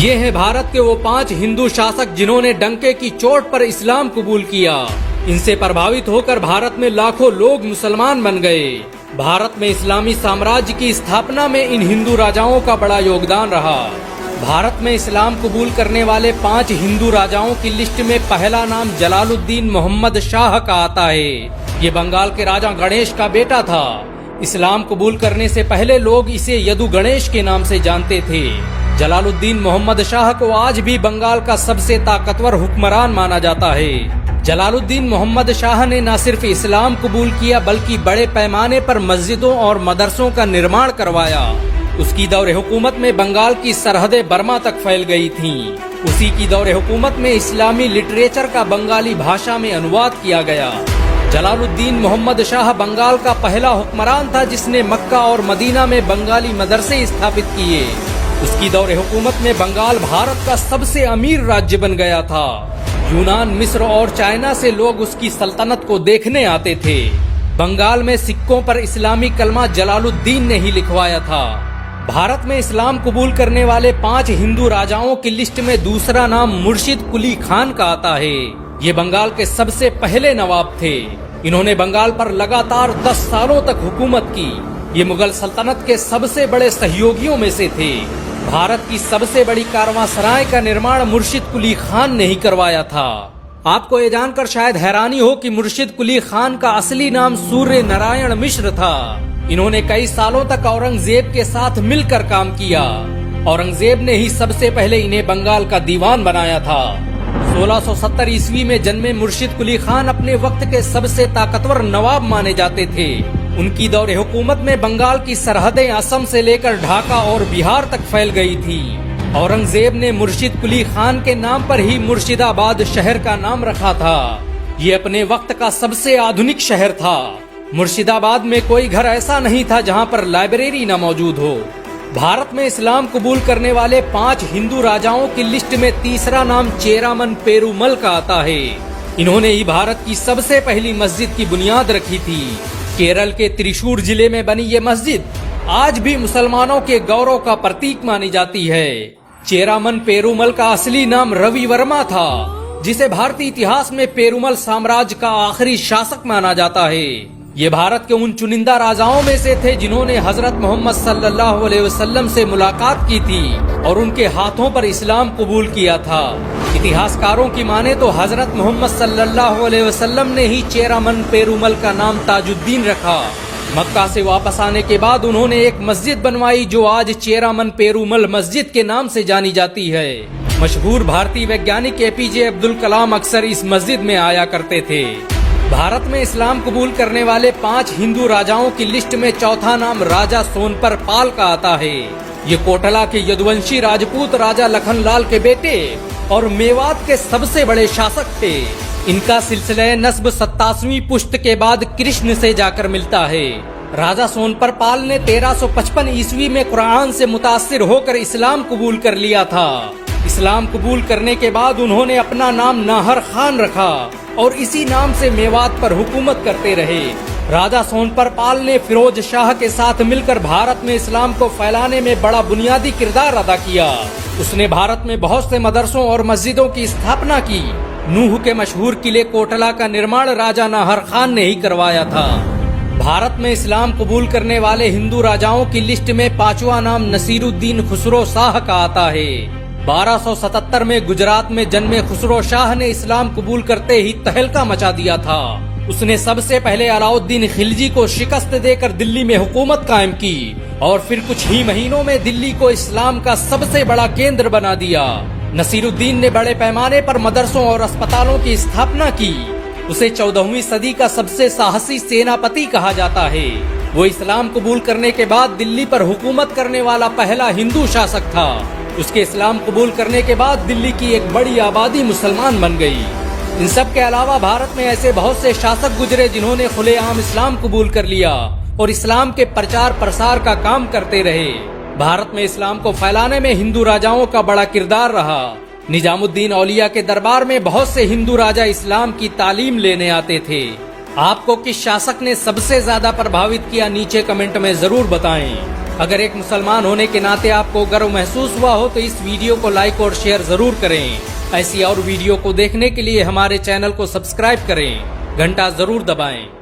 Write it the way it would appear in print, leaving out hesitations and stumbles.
ये हैं भारत के वो 5 हिंदू शासक जिन्होंने डंके की चोट पर इस्लाम कबूल किया। इनसे प्रभावित होकर भारत में लाखों लोग मुसलमान बन गए। भारत में इस्लामी साम्राज्य की स्थापना में इन हिंदू राजाओं का बड़ा योगदान रहा। भारत में इस्लाम कबूल करने वाले 5 हिंदू राजाओं की लिस्ट में पहला नाम जलालुद्दीन मोहम्मद शाह का आता है। ये बंगाल के राजा गणेश का बेटा था। इस्लाम कबूल करने से पहले लोग इसे यदु गणेश के नाम से जानते थे। जलालुद्दीन मोहम्मद शाह को आज भी बंगाल का सबसे ताकतवर हुक्मरान माना जाता है। जलालुद्दीन मोहम्मद शाह ने न सिर्फ इस्लाम कबूल किया बल्कि बड़े पैमाने पर मस्जिदों और मदरसों का निर्माण करवाया। उसकी दौरे हुकूमत में बंगाल की सरहदें बर्मा तक फैल गई थीं। उसी की दौरे हुकूमत में इस्लामी लिटरेचर का बंगाली भाषा में अनुवाद किया गया। जलालुद्दीन मोहम्मद शाह बंगाल का पहला हुक्मरान था जिसने मक्का और मदीना में बंगाली मदरसे स्थापित किए। उसकी दौरे हुकूमत में बंगाल भारत का सबसे अमीर राज्य बन गया था। यूनान, मिस्र और चाइना से लोग उसकी सल्तनत को देखने आते थे। बंगाल में सिक्कों पर इस्लामी कलमा जलालुद्दीन ने ही लिखवाया था। भारत में इस्लाम कबूल करने वाले 5 हिंदू राजाओं की लिस्ट में दूसरा नाम मुर्शिद कुली खान का आता है। ये बंगाल के सबसे पहले नवाब थे। इन्होंने बंगाल पर लगातार 10 सालों तक हुकूमत की। ये मुगल सल्तनत के सबसे बड़े सहयोगियों में से थे। भारत की सबसे बड़ी कारवांसराय का निर्माण मुर्शिद कुली खान ने ही करवाया था। आपको ये जानकर शायद हैरानी हो कि मुर्शिद कुली खान का असली नाम सूर्य नारायण मिश्र था। इन्होंने कई सालों तक औरंगजेब के साथ मिलकर काम किया। औरंगजेब ने ही सबसे पहले इन्हें बंगाल का दीवान बनाया था। 1670 ईस्वी में जन्मे मुर्शिद कुली खान अपने वक्त के सबसे ताकतवर नवाब माने जाते थे। उनकी दौरे हुकूमत में बंगाल की सरहदें असम से लेकर ढाका और बिहार तक फैल गई थी। औरंगजेब ने मुर्शिद कुली खान के नाम पर ही मुर्शिदाबाद शहर का नाम रखा था। ये अपने वक्त का सबसे आधुनिक शहर था। मुर्शिदाबाद में कोई घर ऐसा नहीं था जहां पर लाइब्रेरी न मौजूद हो। भारत में इस्लाम कबूल करने वाले 5 हिंदू राजाओं की लिस्ट में तीसरा नाम चेरामन पेरुमल का आता है। इन्होंने ही भारत की सबसे पहली मस्जिद की बुनियाद रखी थी। केरल के त्रिशूर जिले में बनी ये मस्जिद आज भी मुसलमानों के गौरव का प्रतीक मानी जाती है। चेरामन पेरुमल का असली नाम रवि वर्मा था, जिसे भारतीय इतिहास में पेरुमल साम्राज्य का आखिरी शासक माना जाता है। ये भारत के उन चुनिंदा राजाओं में से थे जिन्होंने हजरत मोहम्मद सल्लल्लाहु अलैहि वसल्लम से मुलाकात की थी और उनके हाथों पर इस्लाम कबूल किया था। इतिहासकारों की माने तो हजरत मोहम्मद सल्लल्लाहु अलैहि वसल्लम ने ही चेरामन पेरुमल का नाम ताजुद्दीन रखा। मक्का से वापस आने के बाद उन्होंने एक मस्जिद बनवाई जो आज चेरामन पेरुमल मस्जिद के नाम से जानी जाती है। मशहूर भारतीय वैज्ञानिक APJ अब्दुल कलाम अक्सर इस मस्जिद में आया करते थे। भारत में इस्लाम कबूल करने वाले 5 हिंदू राजाओं की लिस्ट में चौथा नाम राजा सोनपर पाल का आता है। ये कोटला के यदुवंशी राजपूत राजा लखनलाल के बेटे और मेवात के सबसे बड़े शासक थे। इनका सिलसिला नस्ब 27वीं पुश्त के बाद कृष्ण से जाकर मिलता है। राजा सोनपर पाल ने 1355 ईस्वी में कुरान से मुतासिर होकर इस्लाम कबूल कर लिया था। इस्लाम कबूल करने के बाद उन्होंने अपना नाम नाहर खान रखा और इसी नाम से मेवात पर हुकूमत करते रहे। राजा सोनपर पाल ने फिरोज शाह के साथ मिलकर भारत में इस्लाम को फैलाने में बड़ा बुनियादी किरदार अदा किया। उसने भारत में बहुत से मदरसों और मस्जिदों की स्थापना की। नूह के मशहूर किले कोटला का निर्माण राजा नाहर खान ने ही करवाया था। भारत में इस्लाम कबूल करने वाले हिंदू राजाओं की लिस्ट में 5वां नाम नसीरुद्दीन खुसरो शाह का आता है। 1277 में गुजरात में जन्मे खुसरो शाह ने इस्लाम कबूल करते ही तहलका मचा दिया था। उसने सबसे पहले अलाउद्दीन खिलजी को शिकस्त देकर दिल्ली में हुकूमत कायम की और फिर कुछ ही महीनों में दिल्ली को इस्लाम का सबसे बड़ा केंद्र बना दिया। नसीरुद्दीन ने बड़े पैमाने पर मदरसों और अस्पतालों की स्थापना की। उसे 14वीं सदी का सबसे साहसी सेनापति कहा जाता है। वो इस्लाम कबूल करने के बाद दिल्ली पर हुकूमत करने वाला पहला हिंदू शासक था। उसके इस्लाम कबूल करने के बाद दिल्ली की एक बड़ी आबादी मुसलमान बन गई। इन सब के अलावा भारत में ऐसे बहुत से शासक गुजरे जिन्होंने खुलेआम इस्लाम कबूल कर लिया और इस्लाम के प्रचार प्रसार का काम करते रहे। भारत में इस्लाम को फैलाने में हिंदू राजाओं का बड़ा किरदार रहा। निजामुद्दीन औलिया के दरबार में बहुत से हिंदू राजा इस्लाम की तालीम लेने आते थे। आपको किस शासक ने सबसे ज्यादा प्रभावित किया नीचे कमेंट में जरूर बताएं। अगर एक मुसलमान होने के नाते आपको गर्व महसूस हुआ हो तो इस वीडियो को लाइक और शेयर जरूर करें। ऐसी और वीडियो को देखने के लिए हमारे चैनल को सब्सक्राइब करें, घंटा जरूर दबाएं।